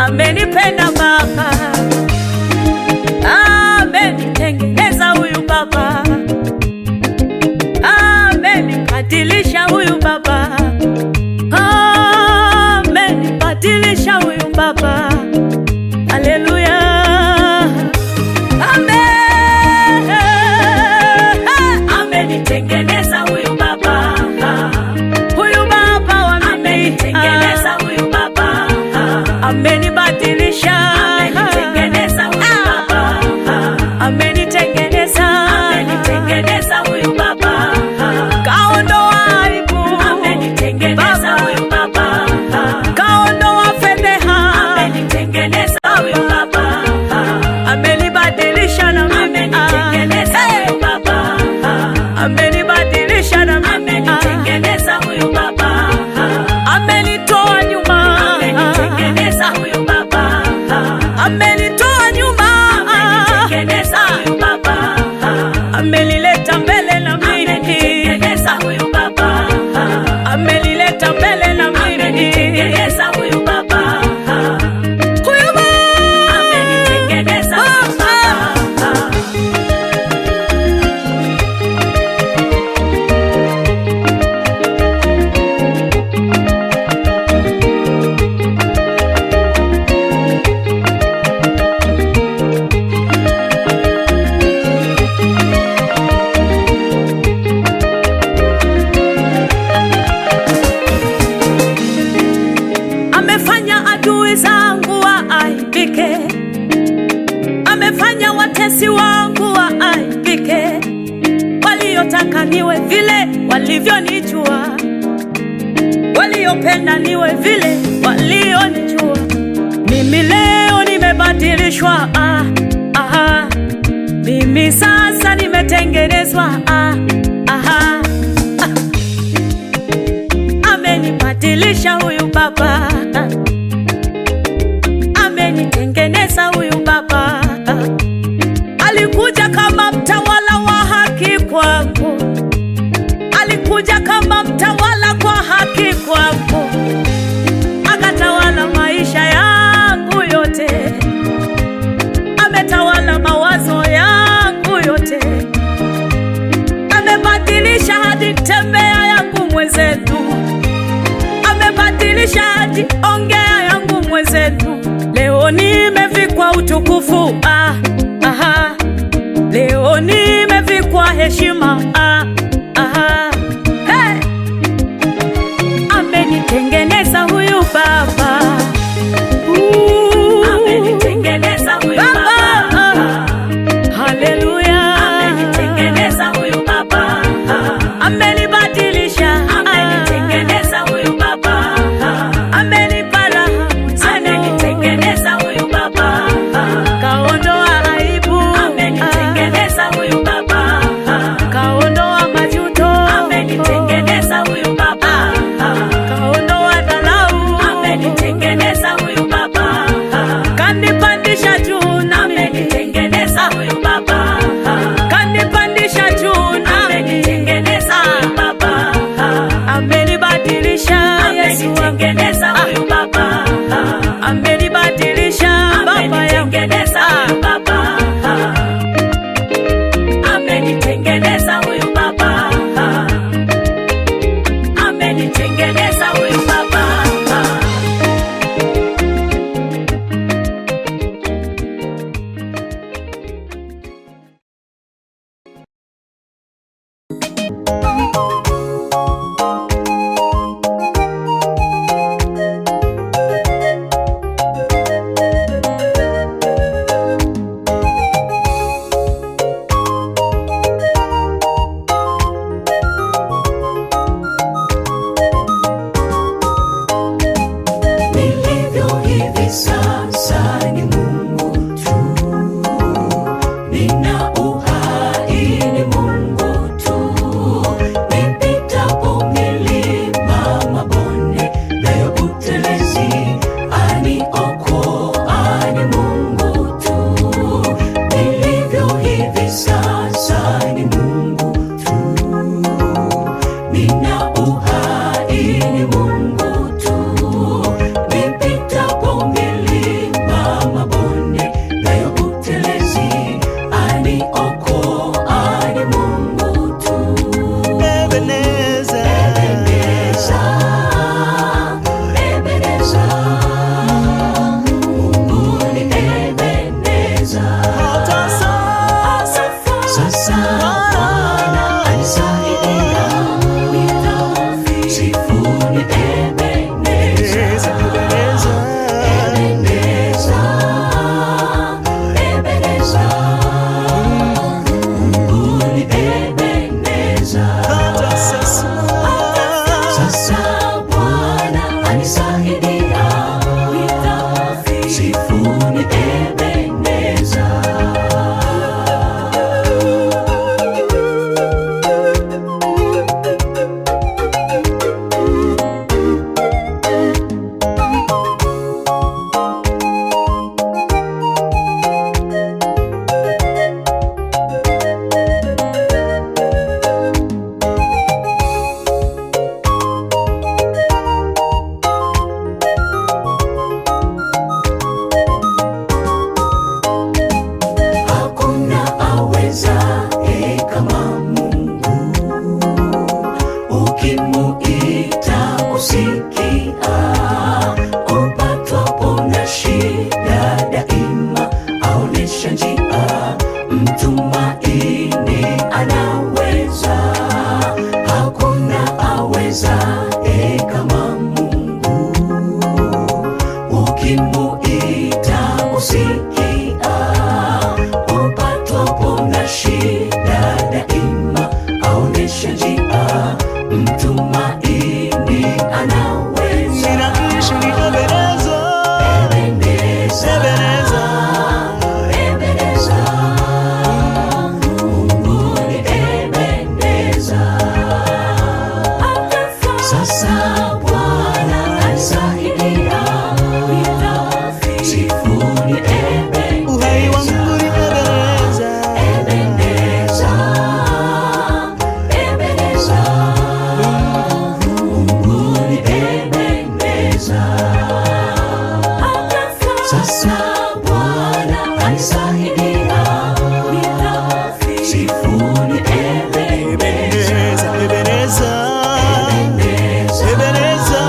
Amenipenda Baba, amenitengeneza huyu Baba, amenibadilisha huyu Baba, amenibadilisha huyu Baba. Haleluya, amenitengeneza huyu Baba, huyu Baba amenitengeneza huyu Baba, amenibadilisha, amenitengeneza huyu Baba, amenitengeneza huyu Baba, kaondoa aibu, amenitengeneza huyu Baba, kaondoa fedheha, amenitengeneza huyu Baba, amenibadilisha na mimi, amenitengeneza huyu Baba, amenibadilisha na mimi, amenitengeneza huyu Baba, amenitoa nyuma, amenitengeneza huyu Baba, amenitoa nyuma, amenitengeneza huyu Baba, amenileta mbele na mimi, amenitengeneza huyu Baba, amenileta mbele na mimi, amenitengeneza huyu Baba, huyu Baba amenitengeneza huyu Baba. Amefanya adui zangu waaibike, amefanya watesi wangu waaibike, waliotaka niwe vile walivyonijua, waliopenda niwe vile walionijua. Mimi leo nimebadilishwa, mimi sasa nimetengenezwa, amenibadilisha huyu Baba, amenitengeneza huyu Baba. Alikuja kama mtawala wa haki kwangu, alikuja kama mtawala kwa haki kwangu, Mwinjilishaji, ongea yangu mwenzetu, leo nimevikwa utukufu, leo nimevikwa heshima, hey! Amenitengeneza huyu Baba, amenitengeneza huyu Baba, haleluya, amenitengeneza huyu Baba, amenibadilisha, amenitengeneza huyu Baba, amenipa raha, amenitengeneza huyu Baba, kaondoa aibu, amenitengeneza huyu Baba, kaondoa majuto, amenitengeneza huyu Baba, kaondoa dharau, amenitengeneza huyu Baba, kanipandisha juu, amenitengeneza huyu Baba, kanipandisha juu, amenitengeneza huyu Baba, amenibadilisha, Yesu amenitengeneza huyu Baba, amenibadilisha, Baba amenitengeneza huyu Baba, amenitengeneza huyu Baba, amenitengeneza huyu Baba. Nilivyo hivi sasa ni Mungu tu, nina uhai ni Mungu tu, nipitapo milima mabonde nayo utelezi aniokoa ni Mungu tu, nilivyo hivi sasa ni Mungu tu, nina uhai ni Mungu tu, nipitapo milima mabonde nayo utelezi aniokoa ni Mungu tu. Ebeneza, Ebeneza, Ebeneza, Mungu ni Ebeneza. Sasa Bwana anisaidia, sifuni Ebeneza, Ebeneza, Ebeneza, Mungu ni Ebeneza. Sasa Bwana anisaidia, sifuni Ebeneza. Hakuna awezaye kama Mungu, ukimuita kusikia, upatwapo na shida daima aonesha njia, mtumaini anaweza. Hakuna awezaye kama Mungu, ukimuita kusikia, upatwapo na shida daima aonesha njia, mtumaini anaweza. Ninaishi ni Ebeneza, Ebeneza, Ebeneza, Mungu ni Ebeneza. Sasa Bwana anisaidia, sifuni Ebeneza. uhai wangu ni Ebeneza, Ebeneza, Ebeneza, Mungu ni Ebeneza. Sasa Bwana anisaidia, sifuni Ebeneza. Ebeneza, Ebeneza, Ebeneza,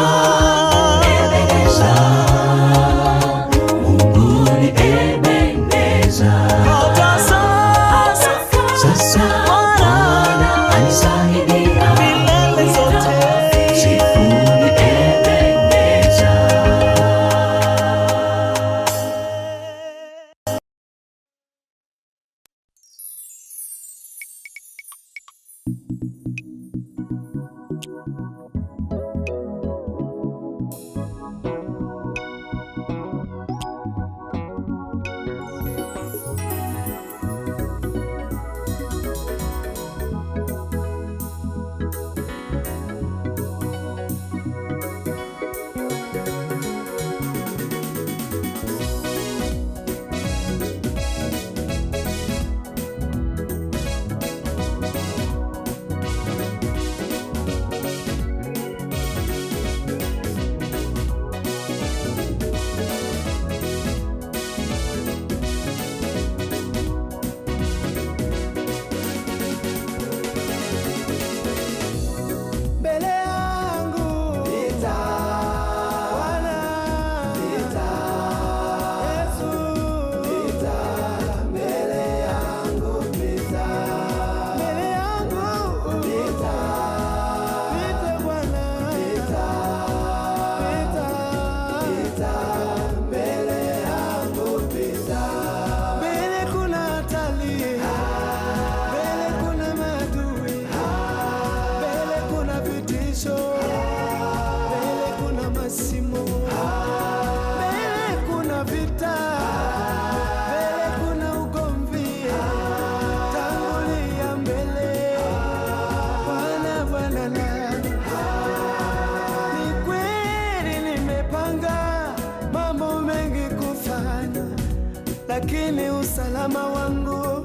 lakini usalama wangu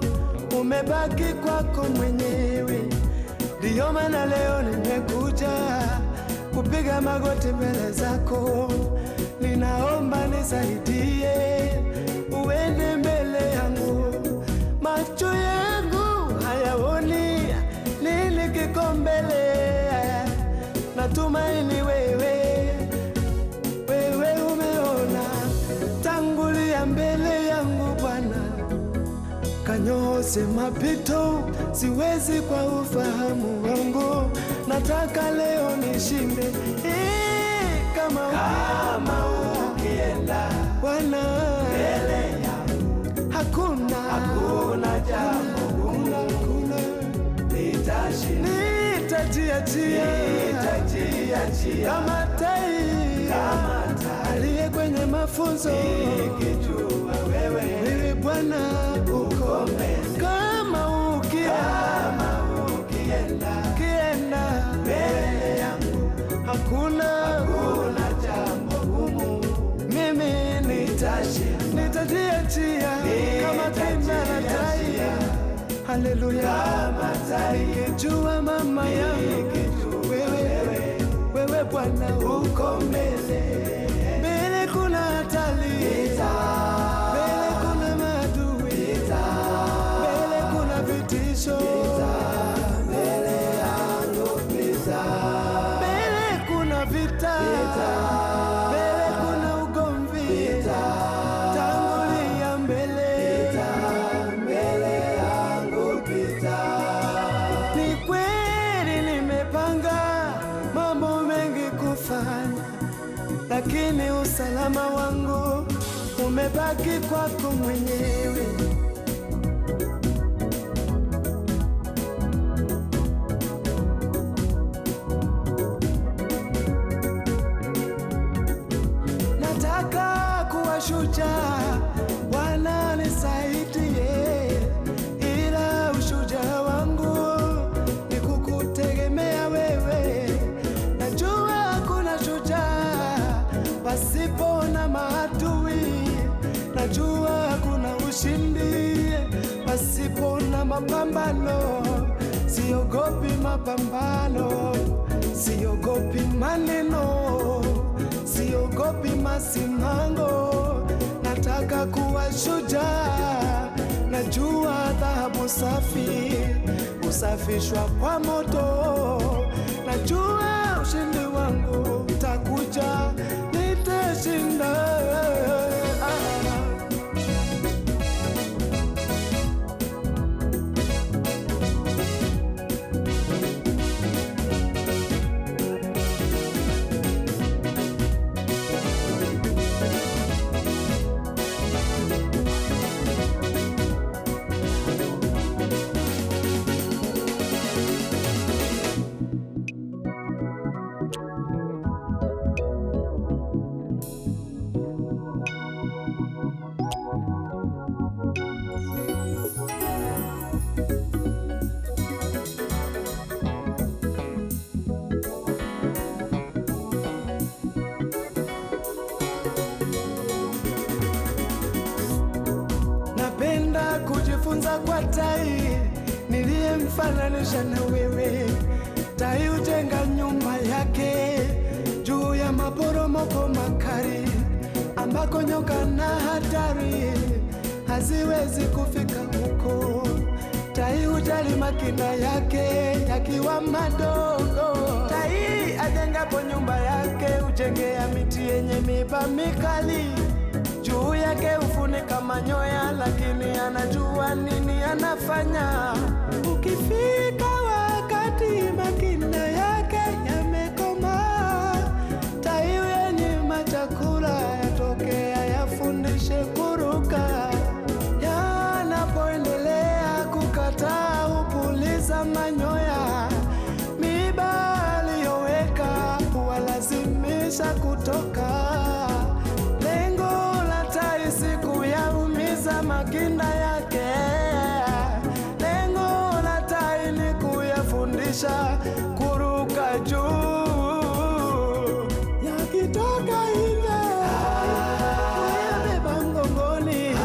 umebaki kwako mwenyewe. Ndiyo maana leo nimekuja kupiga magoti mbele zako, ninaomba nisaidie, uende mbele yangu. Macho yangu hayaoni nini kiko mbele, natumaini wewe umeona. Tangulia mbele yangu Bwana, kanyooshe mapito, siwezi kwa ufahamu wangu. Nataka leo nishinde, kama ukienda Bwana mbele yangu, hakuna jambo gumu, nitajiachia kama tai aliye kwenye mafunzo, nikijua wewe Bwana uko mbele. Kama ukienda mbele yangu, hakuna jambo gumu, mimi nitajiachia kama kinara tai. Haleluya, nikijua mama yangu wewe Bwana uko mbele. Mbele kuna hatari, mbele kuna maadui, mbele kuna vitisho, mbele kuna vita, mbele kuna ugomvi. Tangulia mbele yangu pita. Ni kweli nimepanga mambo mengi kufanya, lakini usalama wangu umebaki kwako mwenyewe. Nataka kuwa shujaa, Bwana nisaidie, ila ushujaa wangu ni kukutegemea wewe. Najua hakuna shujaa pasipo na maadui, najua hakuna ushindi pasipo na mapambano. Siogopi mapambano, siogopi maneno, siogopi masimango. Nataka kuwa shujaa, najua dhahabu safi usafishwa kwa moto. Najua ushindi wangu utakuja, nitashinda. Napenda kujifunza kwa tai niliyemfananisha na wewe. Tai hujenga nyumba yake juu ya maporomoko makali, ambako nyoka na hatari haziwezi kufika huko. Tai hujali makinda yake yakiwa madogo. Tai ajengapo nyumba yake hujengea miti yenye miiba mikali, juu yake hufunika manyoya, lakini anajua nini anafanya. Ukifika wakati makinda yake yamekoma, tai yenye chakula yatokea yafundishe kuruka. Yanapoendelea kukataa hupuliza manyoya, miiba aliyoweka huwalazimisha kutoka. Lengo la tai si kuyaumiza makinda yake, lengo la tai ni kuyafundisha kuruka juu. Yakitoka nje kuyabeba mgongoni,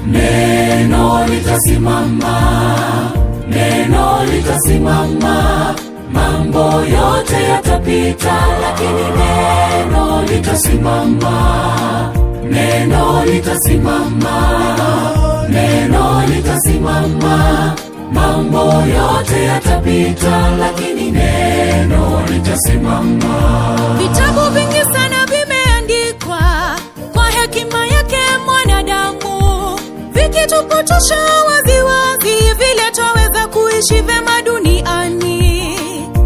Neno litasimama, neno litasimama, mambo yote yatapita, lakini neno litasimama, neno litasimama, neno litasimama, mambo yote yatapita, lakini neno litasimama. Vitabu vingi sana vimeandikwa kwa hekima yake mwanadamu, vikitupotosha waziwazi vile twaweza kuishi vema duniani.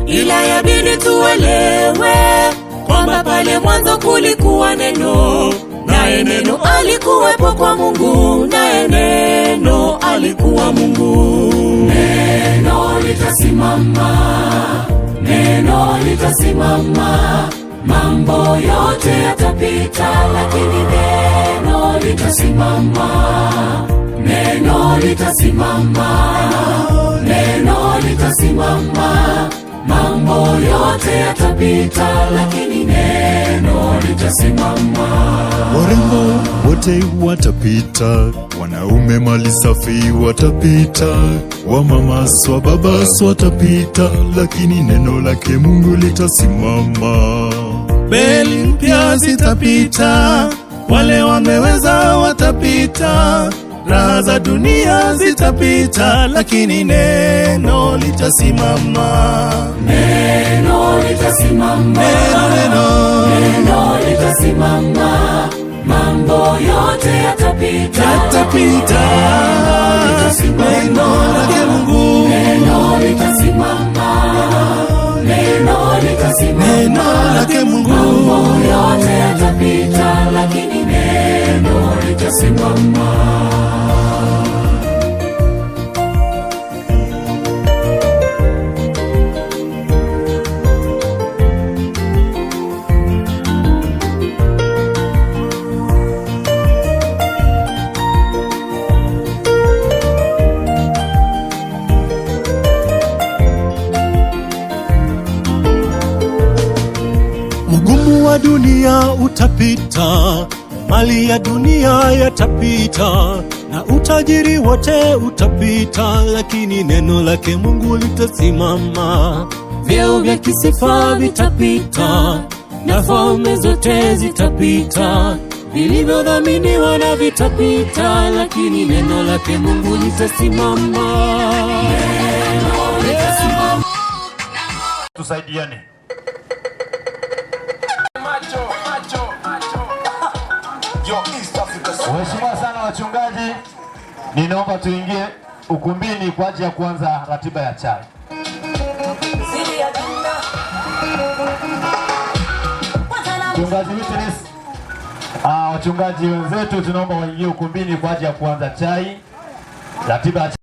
Ila yabidi tuelewe kwamba pale mwanzo kulikuwa neno, naye neno alikuwepo kwa Mungu, naye neno alikuwa Mungu. Neno litasimama, neno litasimama, mambo yote yatapita, lakini neno litasimama, neno litasimama, neno litasimama, mambo yote yatapita, lakini neno litasimama. Warembo wote watapita, wanaume mali safi watapita, wamama swa baba watapita, lakini neno lake Mungu litasimama. Beli mpya zitapita, wale wameweza watapita, raha za dunia zitapita, lakini neno litasimama. Neno litasimama, neno litasimama, mambo yote yatapita, neno lake Mungu, neno litasimama, neno litasimama, neno lake Mungu, mambo yote yatapita, lakini neno litasimama. Ugumu wa dunia utapita, mali ya dunia yatapita, na utajiri wote utapita, lakini neno lake Mungu litasimama. Vyeo vya kisifa vitapita, na falme zote zitapita, vilivyodhaminiwa na vitapita, lakini neno lake Mungu litasimama. Neno litasimama. Tusaidiane. Mheshimiwa sana wachungaji, ninaomba tuingie ukumbini kwa ajili ya kuanza ratiba ya chai. Mchungaji Witness, wachungaji wenzetu tunaomba waingie ukumbini kwa ajili ya kuanza chai. Ratiba ya chai.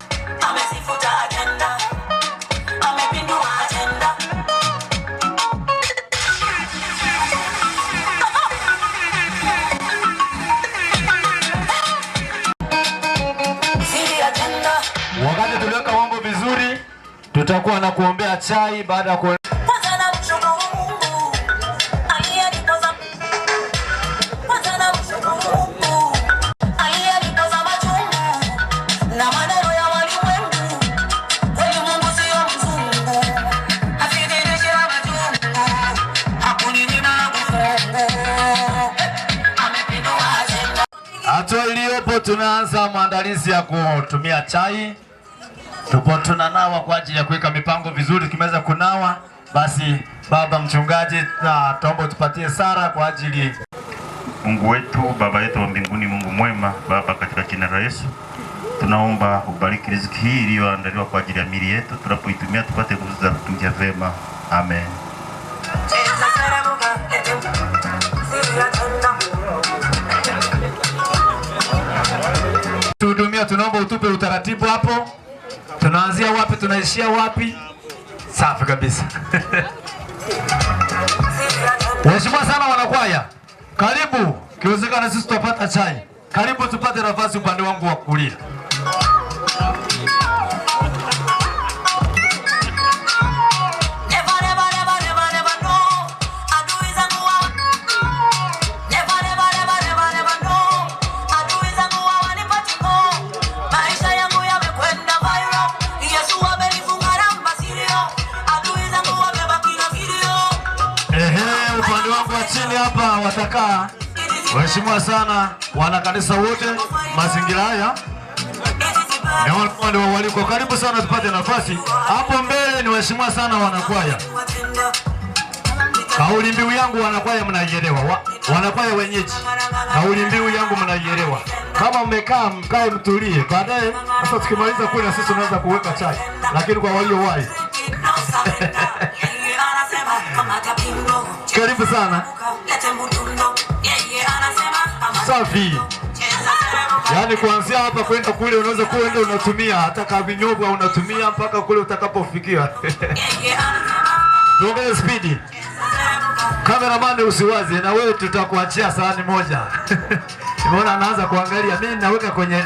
Wakati tuliweka mambo vizuri, tutakuwa na kuombea chai baada ya hatua iliyopo, tunaanza maandalizi ya kutumia chai. Tupo tunanawa kwa ajili ya kuweka mipango vizuri. Tukimaliza kunawa, basi baba mchungaji, tuombe tupatie sara kwa ajili. Mungu wetu, Baba yetu wa mbinguni, Mungu mwema, Baba, katika jina la Yesu tunaomba ubariki riziki hii iliyoandaliwa kwa ajili ya miili yetu, tunapoitumia tupate nguvu za kutumia vema. Amen. Tuhudumia, tunaomba utupe utaratibu hapo. Tunaanzia wapi, tunaishia wapi? Safi kabisa. Mheshimiwa sana wanakwaya, karibu. Kiwezekana sisi tutapata chai. Karibu tupate nafasi upande wangu wa kulia. Upande wangu wa chini hapa watakaa waheshimiwa sana wana kanisa wote mazingira haya. Na wale waliko karibu sana tupate nafasi. Hapo mbele ni waheshimiwa sana wanakwaya. Kauli mbiu yangu wanakwaya mnaielewa. Wanakwaya wenyeji. Kauli mbiu yangu mnaielewa. Kama mmekaa mkae mtulie. Baadaye sasa tukimaliza kula sisi tunaweza kuweka chai. Lakini kwa walio wai. Karibu sana. Safi. Yaani kuanzia hapa kwenda kule unaweza kuenda unatumia hata kavinyogo unatumia mpaka kule utakapofikia. Tuongeze speed. Cameraman usiwaze na wewe tutakuachia sahani moja. Nimeona anaanza kuangalia mimi naweka kwenye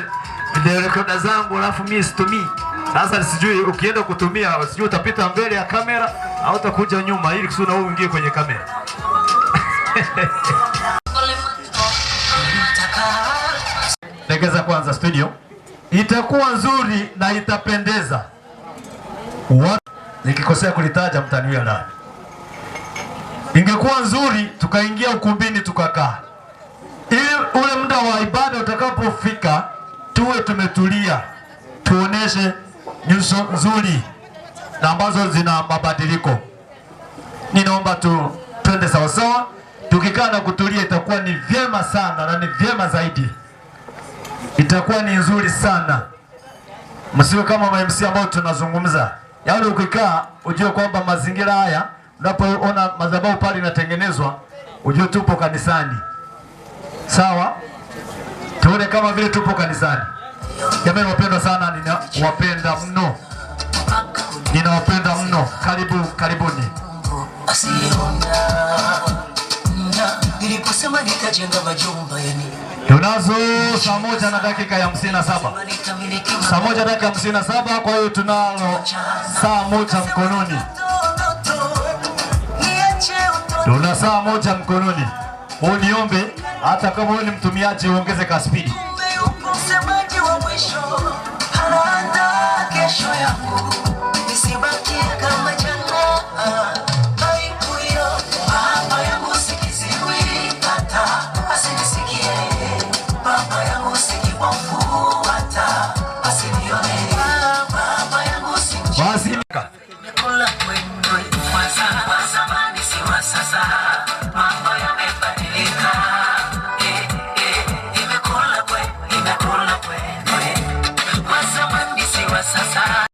video recorder zangu alafu mimi situmii. Sasa sijui ukienda kutumia sijui utapita mbele ya kamera au utakuja nyuma ili kusudi wewe uingie kwenye kamera. Tegeza kwanza studio. Itakuwa nzuri na itapendeza. Nikikosea kulitaja mtaniwia ndani. Ingekuwa nzuri tukaingia ukumbini tukakaa. Ili ule muda wa ibada utakapofika tuwe tumetulia. Tuoneshe nyuso nzuri na ambazo zina mabadiliko. Ninaomba twende sawa sawa. Tukikaa na kutulia itakuwa ni vyema sana na ni vyema zaidi. Itakuwa ni nzuri sana. Msiwe kama MC ambao tunazungumza. Yaani ukikaa ujue kwamba mazingira haya unapoona madhabahu pale inatengenezwa ujue tupo kanisani. Sawa? Tuone kama vile tupo kanisani. Jamani wapendwa sana, ninawapenda mno. Ninawapenda mno. Karibuni. Niliposema nitajenga majumba yani. Tunazo saa moja na dakika ya 57. Saa moja dakika 57, kwa hiyo tunalo saa moja mkononi. Tuna saa moja mkononi. Uniombe hata kama wewe ni mtumiaji uongeze ka speed. Msemaji wa mwisho anaandaa kesho yangu. Nisibaki kama jana. Baba yangu sikiziwi hata asinisikie. Baba yangu sikibofu hata asinione. Baba yangu sikibofu. Nimekula kwenu kwa zamani si wa sasa. Mambo yamebadilika. Nimekula kwenu kwa zamani si wa sasa.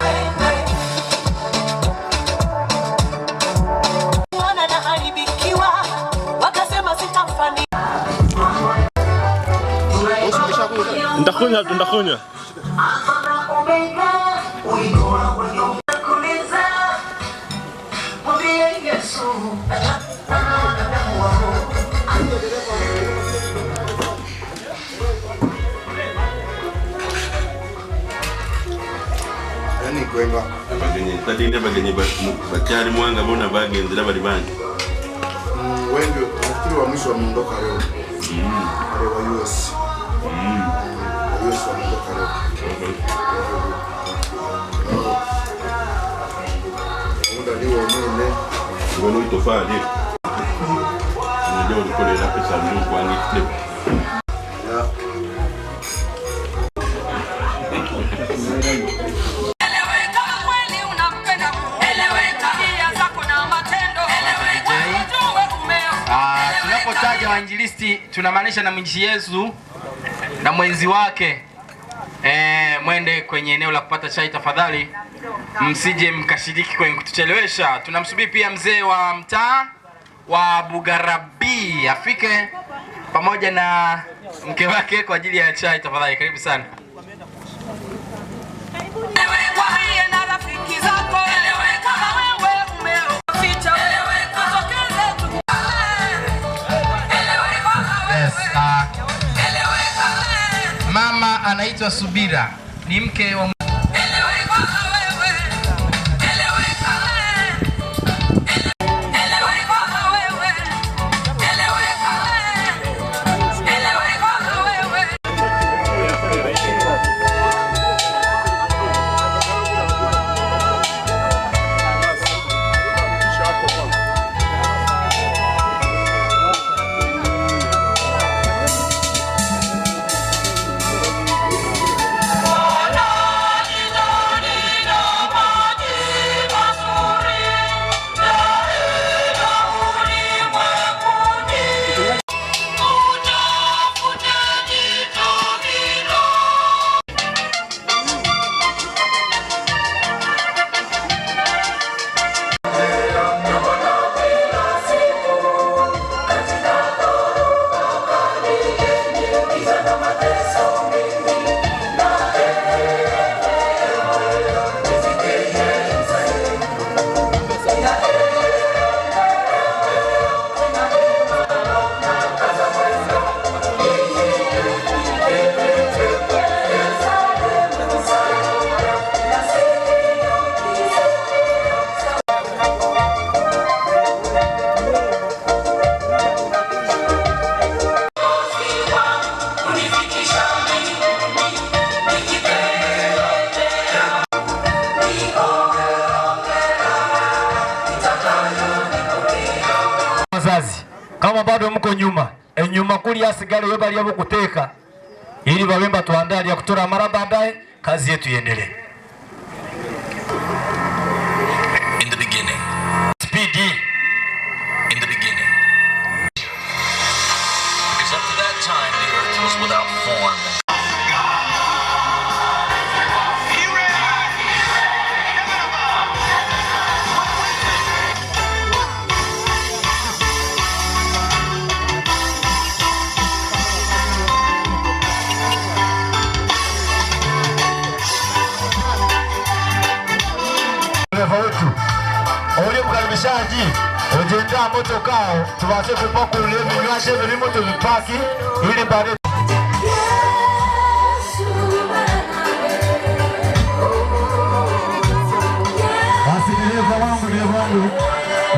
Ndakunya. Yani kwema abagenyi tadi ne bagenyi bacyari mwanga bona bagenzi n'abari bandi wengi nafikiri wa mwisho wameondoka leo. Wale wa US. US wameondoka leo. Muda ndio mimi ngono itofali ndio ulikolera pesa ndio kwa ni clip tunapotaja wainjilisti tunamaanisha na mwinjilisti Yesu na mwenzi wake. Mwende kwenye eneo la kupata chai tafadhali, msije mkashiriki kwenye kutuchelewesha. Tunamsubiri pia mzee wa mtaa wa Bugarabi afike pamoja na mke wake kwa ajili ya chai tafadhali. Karibu sana. Mama anaitwa Subira, ni mke wa Kama bado mko nyuma, enyuma kuli asigale yo bali kuteka ili bawemba tuandalie ya kutora mara baadaye kazi yetu iendelee. In the beginning. Speed. In the beginning. Because up to that time the earth was without form. Mkaribishaji ujenda moto kao tubashe kupaka ule vinywashe vilimo tuvipaki ili baadaye basi dereva wangu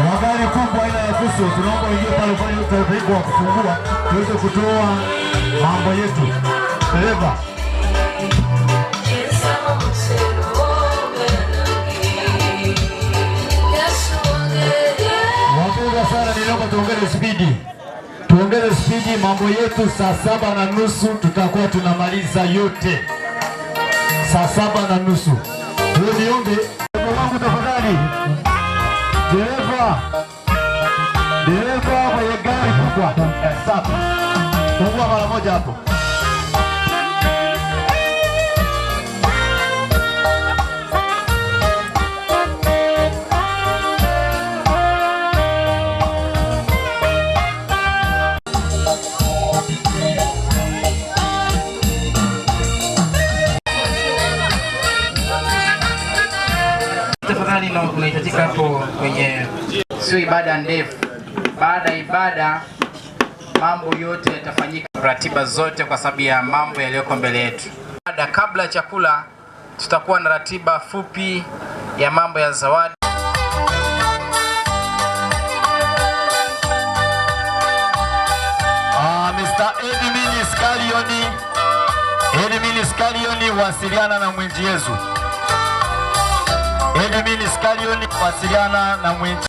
magari kubwa aina ya Fuso tunaomba ingie pale kwa utaratibu wa kufungua tuweze kutoa mambo yetu. Dereva sana niomba tuongeze spidi mambo yetu. Saa 7:30 tutakuwa tunamaliza yote saa 7:30. Wewe niombe wangu tafadhali, dereva mwenye gari kubwa safi, fungua mara moja hapo. Tafadhali na unahitajika hapo kwenye sio ibada ndefu. Baada ya ibada mambo yote yatafanyika, ratiba zote kwa sababu ya mambo yaliyoko mbele yetu. Kabla ya chakula tutakuwa na ratiba fupi ya mambo ya zawadi. Mr. Edmini Scalioni wasiliana na mwenzi Yesu. Edmini Scalioni wasiliana na mwenzi.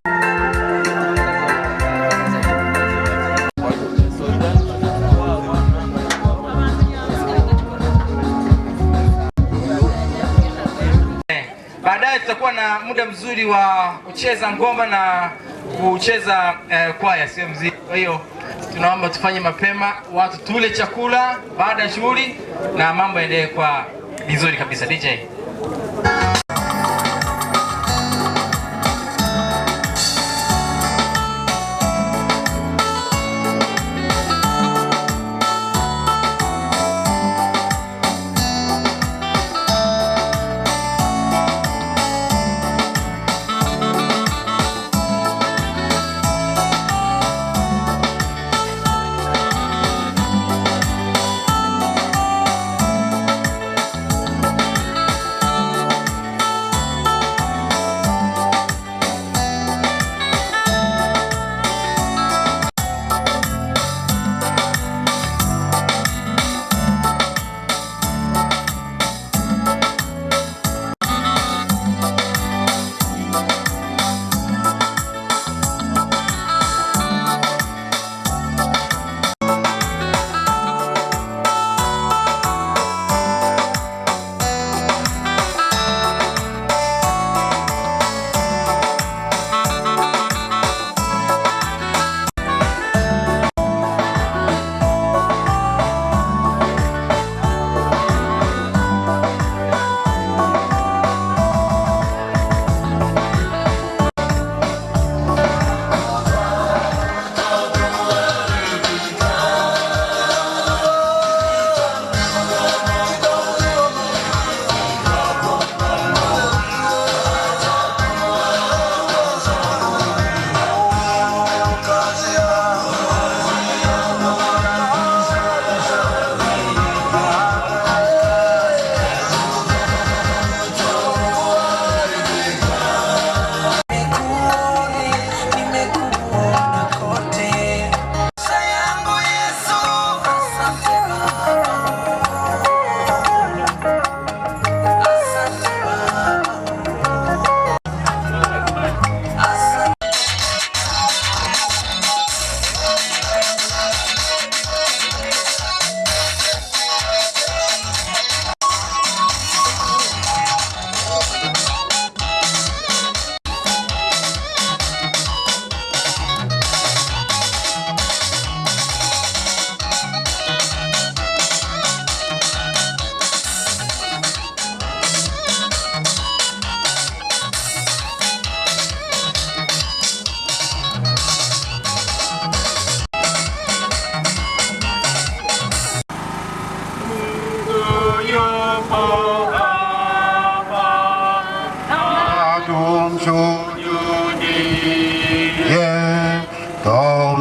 Baadaye tutakuwa na muda mzuri wa kucheza ngoma na kucheza kwaya, sio muziki. Kwa hiyo tunaomba tufanye mapema, watu tule chakula baada ya shughuli na mambo yaendelee kwa vizuri kabisa. DJ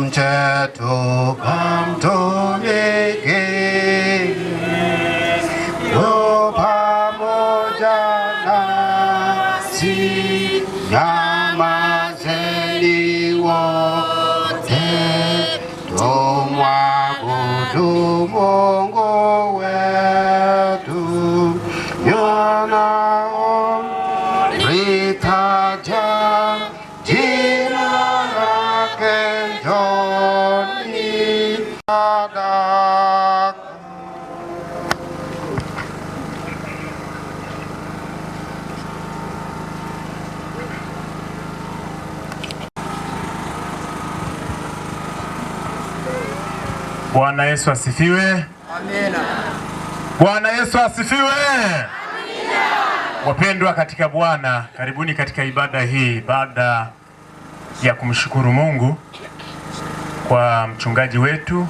tumche tukamtumikie, yu pamoja nasi, nyamazeni wote, tumwabudu Mungu wetu, yanao litaja jina lake, njoni sadaka. Bwana Yesu asifiwe. Amina. Bwana Yesu asifiwe. Amina. Wapendwa katika Bwana, karibuni katika ibada hii, baada ya kumshukuru Mungu kwa mchungaji wetu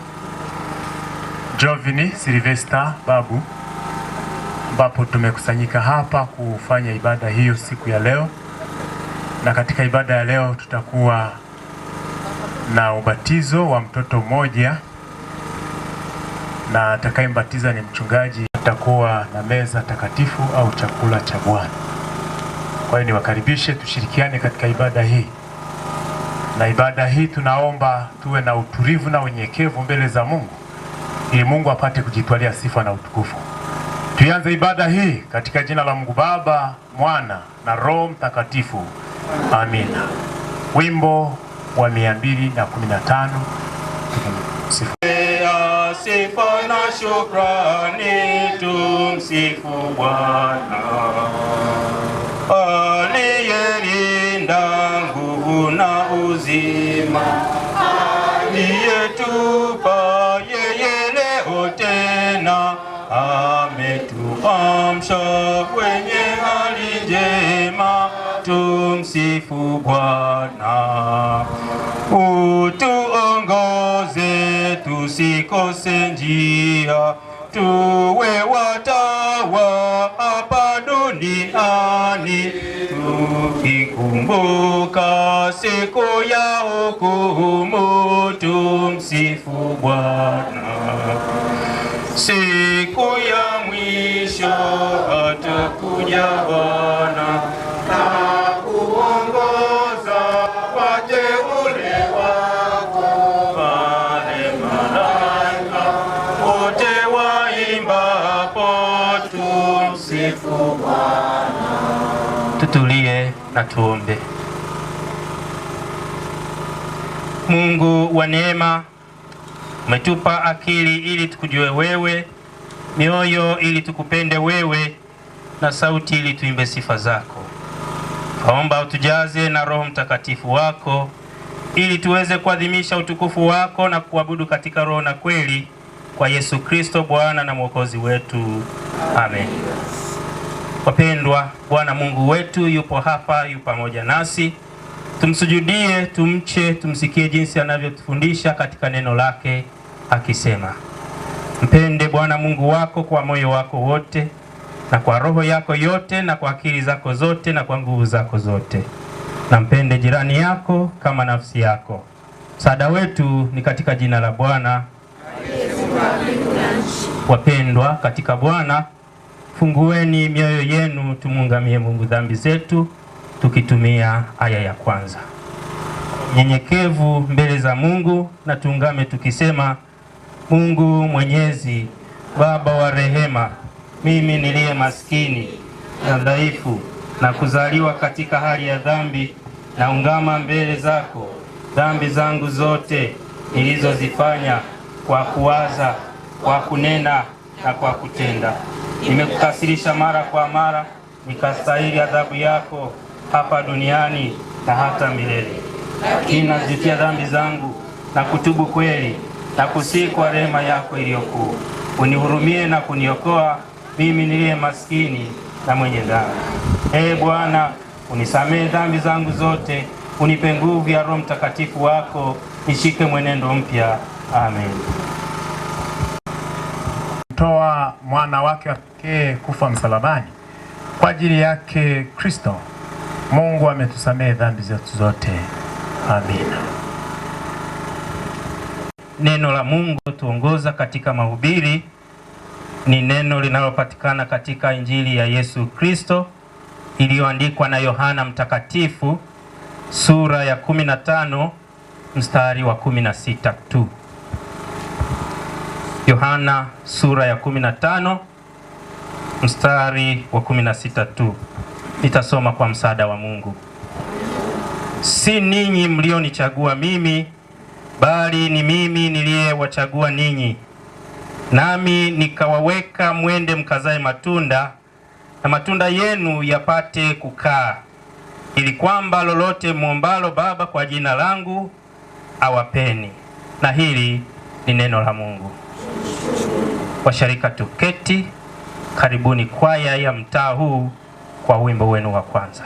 Jovini Sylvester Babu, ambapo tumekusanyika hapa kufanya ibada hiyo siku ya leo. Na katika ibada ya leo tutakuwa na ubatizo wa mtoto mmoja, na atakayembatiza ni mchungaji. Tutakuwa na meza takatifu au chakula cha Bwana. Kwa hiyo niwakaribishe tushirikiane katika ibada hii. Na ibada hii tunaomba tuwe na utulivu na unyenyekevu mbele za Mungu, ili Mungu apate kujitwalia sifa na utukufu. Tuanze ibada hii katika jina la Mungu Baba, Mwana na Roho Mtakatifu. Amina. Wimbo wa 215. Sifa na shukrani, tumsifu Bwana aliyelinda nguvu na uzima, aliyetupa yeye leo tena, ametuamsha wenye hali njema, tumsifu Bwana. Utuongoze tusikose njia, tuwe watawa hapa duniani, tukikumbuka siku ya hukumu, tumsifu Bwana. Siku ya mwisho atakuja Bwana na kuongoza wateule wako, pale malaika wote waimbapo, tumsifu Bwana. Tutulie na tuombe. Mungu wa neema, umetupa akili ili tukujue wewe, mioyo ili tukupende wewe, na sauti ili tuimbe sifa zako. Naomba utujaze na Roho Mtakatifu wako, ili tuweze kuadhimisha utukufu wako na kuabudu katika roho na kweli, kwa Yesu Kristo Bwana na Mwokozi wetu. Amen. Wapendwa, Bwana Mungu wetu yupo hapa, yu pamoja nasi. Tumsujudie, tumche, tumsikie jinsi anavyotufundisha katika neno lake akisema, mpende Bwana Mungu wako kwa moyo wako wote, na kwa roho yako yote, na kwa akili zako zote, na kwa nguvu zako zote, na mpende jirani yako kama nafsi yako. Msaada wetu ni katika jina la Bwana. Wapendwa katika Bwana, fungueni mioyo yenu, tumungamie Mungu dhambi zetu, tukitumia aya ya kwanza. Nyenyekevu mbele za Mungu na tuungame tukisema, Mungu Mwenyezi, Baba wa rehema, mimi niliye maskini na dhaifu na kuzaliwa katika hali ya dhambi, naungama mbele zako dhambi zangu zote nilizozifanya kwa kuwaza, kwa kunena na kwa kutenda. Nimekukasirisha mara kwa mara, nikastahili adhabu yako hapa duniani na hata milele. Lakini nazijutia dhambi zangu na kutubu kweli, na kusihi kwa rehema yako iliyokuu, unihurumie na kuniokoa mimi niliye maskini na mwenye dhambi. Ee Bwana, unisamehe dhambi zangu zote, unipe nguvu ya Roho Mtakatifu wako, nishike mwenendo mpya. Amen. Toa mwana wake pekee kufa msalabani kwa ajili yake Kristo, Mungu ametusamehe dhambi zetu zote. Amina. neno la Mungu tuongoza katika mahubiri ni neno linalopatikana katika Injili ya Yesu Kristo iliyoandikwa na Yohana Mtakatifu sura ya 15 mstari wa 16 tu. Yohana sura ya 15 mstari wa 16 tu. Nitasoma kwa msaada wa Mungu. Si ninyi mlionichagua mimi, bali ni mimi niliyewachagua ninyi, nami nikawaweka mwende mkazae matunda, na matunda yenu yapate kukaa, ili kwamba lolote muombalo Baba kwa jina langu awapeni. Na hili ni neno la Mungu. Washarika tuketi. Karibuni kwaya ya mtaa huu kwa wimbo wenu wa kwanza.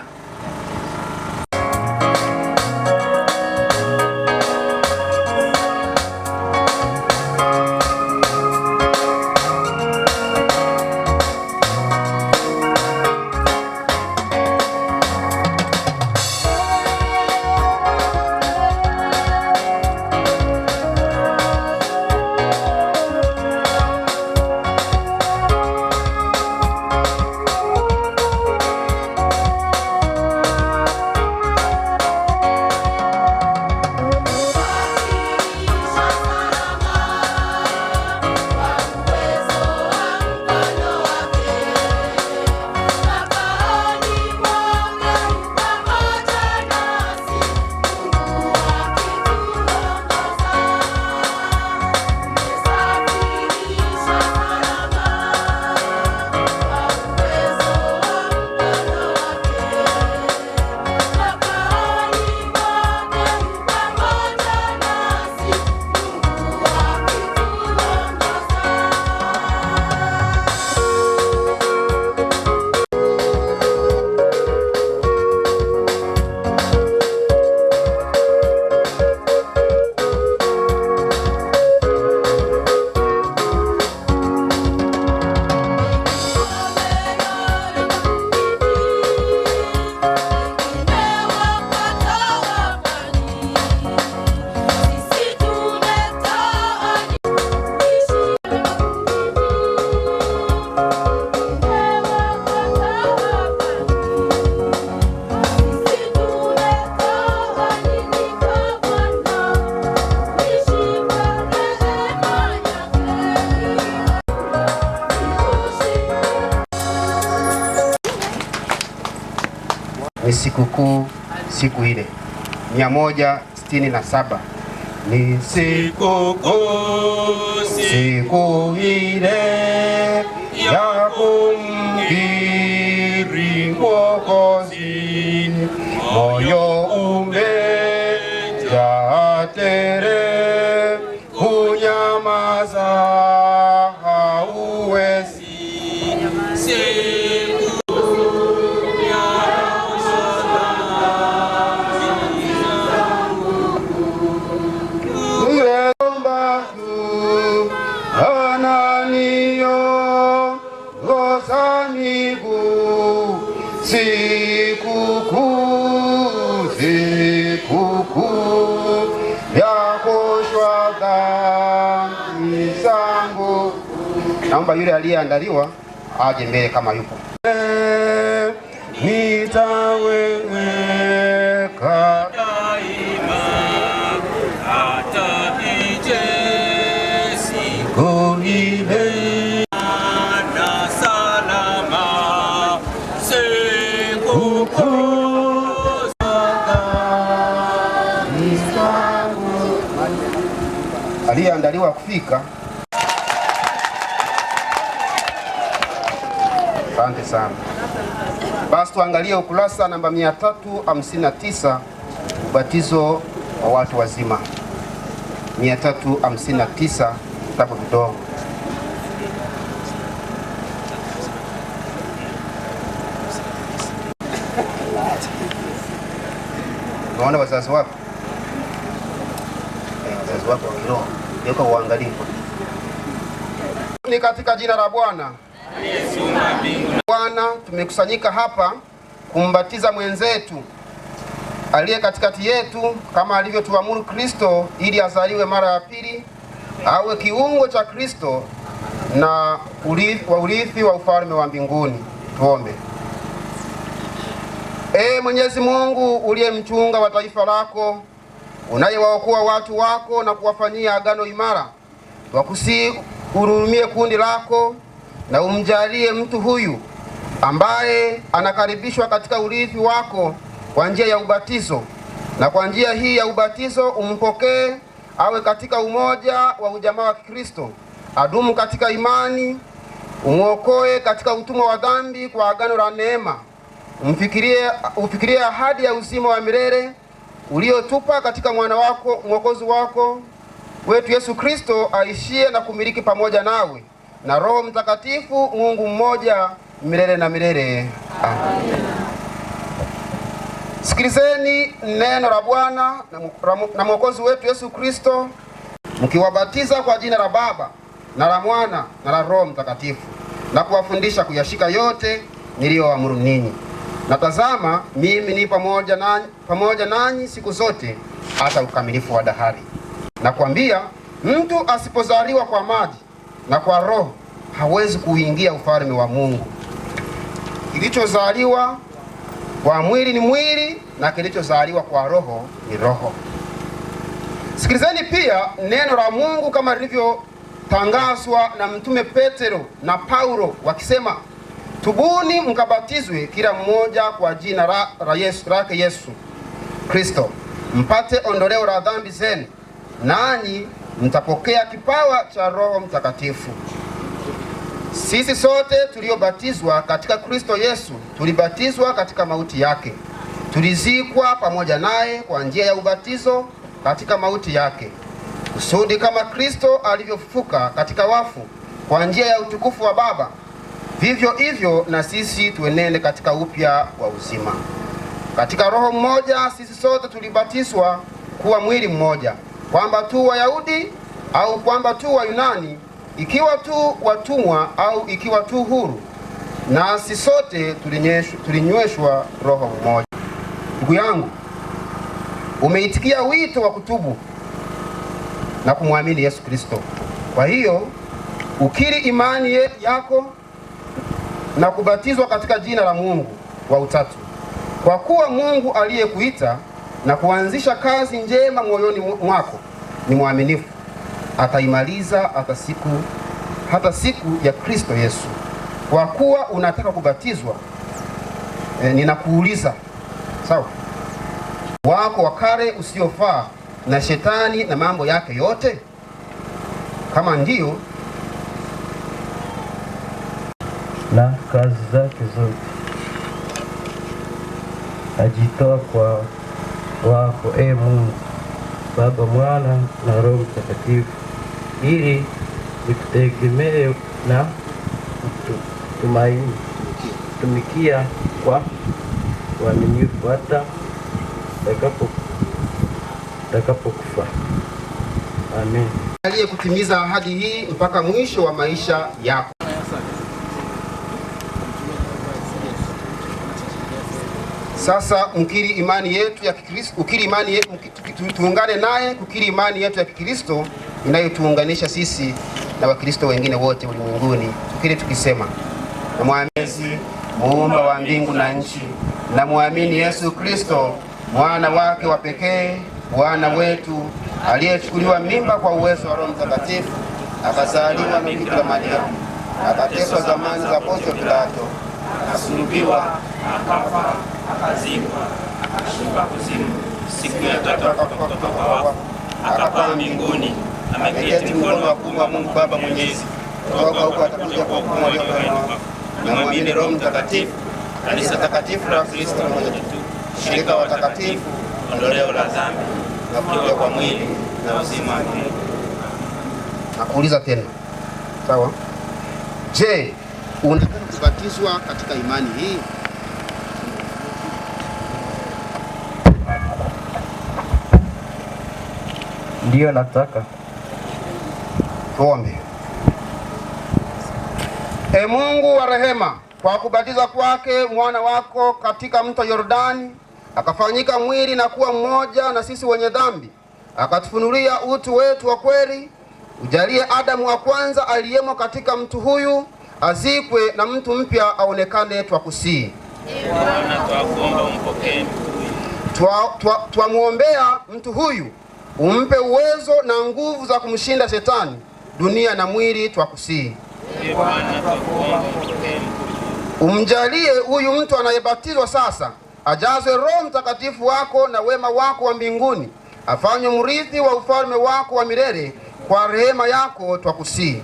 Ni sikukuu siku ile 167 ni sikukuu siku ile ya kumkiri Mwokozi, moyo umejaa tele, kunyamaza hauwezi. Naomba yule aliyeandaliwa aje mbele kama yupo. Nitaweka daima hata ije siku ile na salama, sikukuu aliyeandaliwa kufika. Asante sana. Basi tuangalie ukurasa namba 359, ubatizo wa watu wazima. 359 kitabu kidogo. Unaona wazazi wako? Wazazi wako wa kiroho. Yuko uangalifu. Ni katika jina la Bwana. Bwana, tumekusanyika hapa kumbatiza mwenzetu aliye katikati yetu kama alivyotuamuru Kristo, ili azaliwe mara ya pili awe kiungo cha Kristo na urithi wa ufalme wa mbinguni. Tuombe. Mwenyezi Mungu uliye mchunga wa taifa lako, unayewaokoa watu wako na kuwafanyia agano imara, uhurumie kundi lako na umjalie mtu huyu ambaye anakaribishwa katika urithi wako kwa njia ya ubatizo, na kwa njia hii ya ubatizo umpokee awe katika umoja wa ujamaa wa Kristo, adumu katika imani, umuokoe katika utumwa wa dhambi kwa agano la neema, ufikirie ahadi ya uzima wa milele uliotupa katika mwana wako mwokozi wako wetu Yesu Kristo, aishie na kumiliki pamoja nawe na Roho Mtakatifu, Mungu mmoja milele na milele. Amen. Sikilizeni neno la Bwana na mwokozi wetu Yesu Kristo, mkiwabatiza kwa jina la Baba na la Mwana na la Roho Mtakatifu, na kuwafundisha kuyashika yote niliyoamuru ninyi. Na tazama, mimi ni pamoja nanyi siku zote hata ukamilifu wa dahari. Nakwambia, mtu asipozaliwa kwa maji na kwa Roho hawezi kuingia ufalme wa Mungu. Kilichozaliwa kwa mwili ni mwili, na kilichozaliwa kwa Roho ni roho. Sikilizeni pia neno la Mungu kama lilivyotangazwa na mtume Petro na Paulo wakisema, tubuni mkabatizwe kila mmoja kwa jina lake Yesu Kristo, mpate ondoleo la dhambi zenu, nanyi mtapokea kipawa cha Roho Mtakatifu. Sisi sote tuliobatizwa katika Kristo Yesu tulibatizwa katika mauti yake, tulizikwa pamoja naye kwa njia ya ubatizo katika mauti yake, kusudi kama Kristo alivyofufuka katika wafu kwa njia ya utukufu wa Baba, vivyo hivyo na sisi tuenende katika upya wa uzima. Katika Roho mmoja sisi sote tulibatizwa kuwa mwili mmoja, kwamba tu Wayahudi au kwamba tu Wayunani, ikiwa tu watumwa au ikiwa tu huru, nasi sote tulinyweshwa Roho mmoja. Ndugu yangu, umeitikia wito wa kutubu na kumwamini Yesu Kristo. Kwa hiyo ukiri imani yako na kubatizwa katika jina la Mungu wa Utatu, kwa kuwa Mungu aliyekuita na kuanzisha kazi njema moyoni mwako ni mwaminifu, ataimaliza hata siku ya Kristo Yesu. Kwa kuwa unataka kubatizwa, ninakuuliza, sawa, wako wa kale usiofaa na shetani na mambo yake yote? Kama ndiyo, na kazi zake zote, ajitoa kwa wako, Mungu Baba, Mwana na Roho Mtakatifu, ili nikutegemee na tumikia kwa uaminifu hata utakapokufa. Amen. Aliyekutimiza ahadi hii mpaka mwisho wa maisha yako. Sasa mkiri imani yetu ya Kikristo, tuungane naye kukiri imani yetu ya Kikristo inayotuunganisha sisi na Wakristo wengine wote ulimwenguni. Tukiri tukisema, namwamini Muumba wa mbingu na nchi, namwamini Yesu Kristo mwana wake wa pekee, Bwana wetu, aliyechukuliwa mimba kwa uwezo wa Roho Mtakatifu, akazaliwa na Bikira Maria, akateswa zamani za Poncio Pilato, akasulubiwa, akafa, akazikwa, akashuka kuzimu, siku ya tatu akafufuka kutoka wafu, akapaa mbinguni, ameketi mkono wa kuume wa Mungu Baba Mwenyezi. Kutoka huko atakuja kuwahukumu walio hai na wafu. Namwamini Roho Mtakatifu, kanisa takatifu la Kristo mmoja tu, shirika wa watakatifu, ondoleo la dhambi, na kuja kwa mwili na uzima wa milele. Nakuuliza tena, sawa? Je, unataka kubatizwa katika imani hii? Ndiyo, nataka. Tuombe. Mungu wa rehema, kwa kubatiza kwake mwana wako katika mto Yordani, akafanyika mwili na kuwa mmoja na sisi wenye dhambi, akatufunulia utu wetu wa kweli, ujalie Adamu wa kwanza aliyemo katika mtu huyu azikwe na mtu mpya aonekane, twakusii. Bwana, twakuomba umpokee. Twamuombea mtu huyu, umpe uwezo na nguvu za kumshinda shetani, dunia na mwili, twakusii. Bwana, twakuomba umpokee. Umjalie huyu mtu anayebatizwa sasa ajazwe Roho Mtakatifu wako na wema wako wa mbinguni, afanywe mrithi wa ufalme wako wa milele, kwa rehema yako twakusii.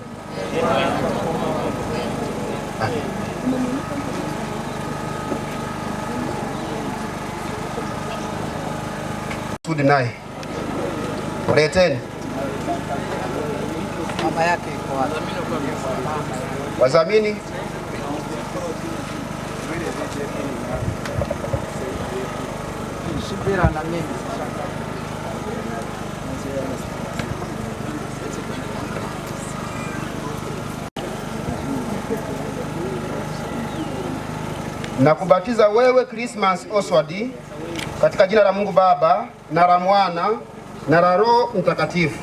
Tudi naye waleteni mama yake iko wapi? Wazamini Shibira na mimi na kubatiza wewe Christmas Oswald katika jina la Mungu Baba na la Mwana na la Roho Mtakatifu.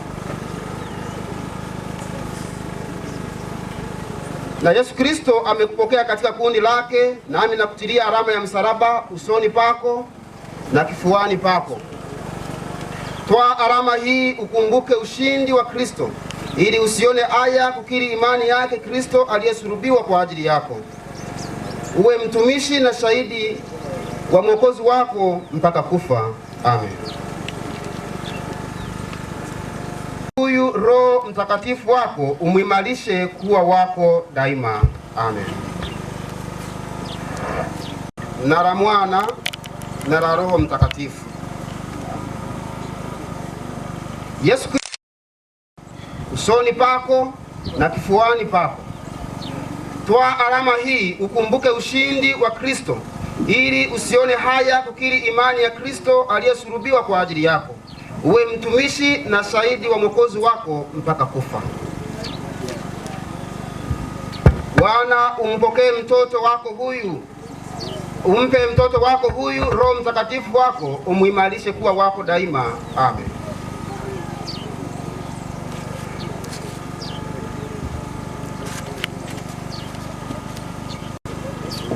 Na Yesu Kristo amekupokea katika kundi lake, nami nakutilia alama ya msalaba usoni pako na kifuani pako. Toa alama hii ukumbuke ushindi wa Kristo, ili usione aya kukiri imani yake Kristo aliyesulubiwa kwa ajili yako. Uwe mtumishi na shahidi wa Mwokozi wako mpaka kufa. Amen. Huyu Roho Mtakatifu wako umuimarishe kuwa wako daima. Amen. Na la Mwana na la Roho Mtakatifu. Yesu Kristo, usoni pako na kifuani pako. Toa alama hii ukumbuke ushindi wa Kristo, ili usione haya kukiri imani ya Kristo aliyesulubiwa kwa ajili yako. Uwe mtumishi na shahidi wa Mwokozi wako mpaka kufa. Bwana, umpokee mtoto wako huyu, umpe mtoto wako huyu Roho Mtakatifu wako, umuimarishe kuwa wako daima. Amen.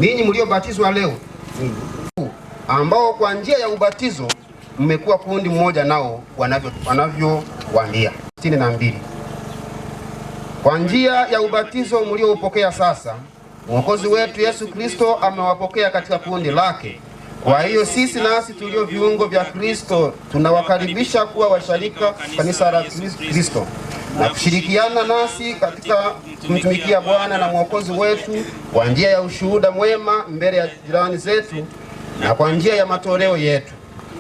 Ninyi mliobatizwa leo, ambao kwa njia ya ubatizo mmekuwa kundi mmoja nao wanavyowaambia. 62. Kwa njia ya ubatizo mlioupokea sasa, Mwokozi wetu Yesu Kristo amewapokea katika kundi lake. Kwa hiyo sisi nasi tulio viungo vya Kristo tunawakaribisha kuwa washarika kanisa la Kristo na kushirikiana nasi katika kumtumikia Bwana na Mwokozi wetu kwa njia ya ushuhuda mwema mbele ya jirani zetu na kwa njia ya matoleo yetu.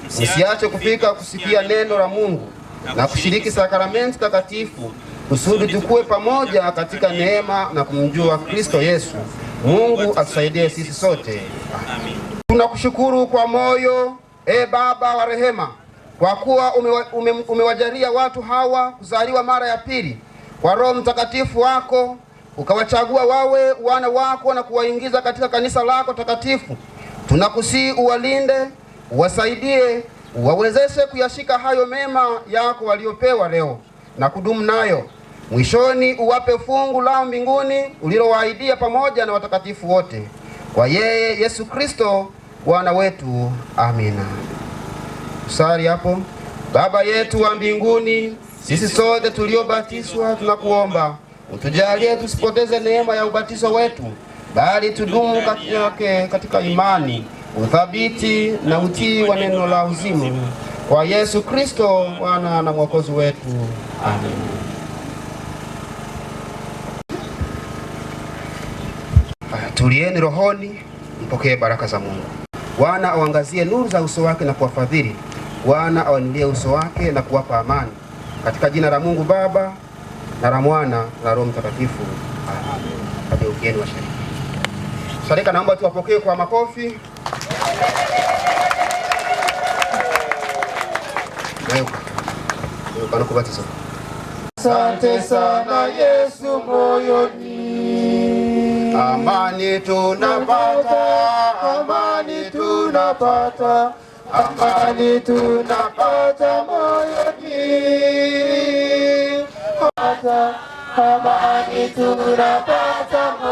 Msiache kufika kusikia neno la Mungu na kushiriki sakramenti takatifu, kusudi tukue pamoja katika neema na kumjua Kristo Yesu. Mungu atusaidie sisi sote. Tunakushukuru kwa moyo, Baba wa rehema, kwa kuwa umewajalia watu hawa kuzaliwa mara ya pili kwa Roho Mtakatifu wako, ukawachagua wawe wana wako na kuwaingiza katika kanisa lako takatifu. Tunakusii uwalinde, uwasaidie, uwawezeshe kuyashika hayo mema yako waliopewa leo na kudumu nayo. Mwishoni uwape fungu lao mbinguni ulilowaahidia pamoja na watakatifu wote. Kwa yeye Yesu Kristo Bwana wetu. Amina. Usali hapo. Baba yetu wa mbinguni, sisi sote tuliobatizwa tunakuomba utujalie tusipoteze neema ya ubatizo wetu, bali tudumu katika imani, uthabiti na utii wa neno la uzima. Kwa Yesu Kristo Bwana na Mwokozi wetu. Amen. Tulieni rohoni, mpokee baraka za Mungu. Bwana awangazie nuru za uso wake na kuwafadhili. Bwana awanilie uso wake na kuwapa amani. Katika jina la Mungu Baba na la Mwana na Roho Mtakatifu. Amen. Kageukieni washiriki. Sharika, naomba tuwapokee kwa makofi. Kubatizo. Asante sana Yesu moyoni. Amani tunapata, amani tunapata, amani tunapata moyoni. tunapata, amani tunapata.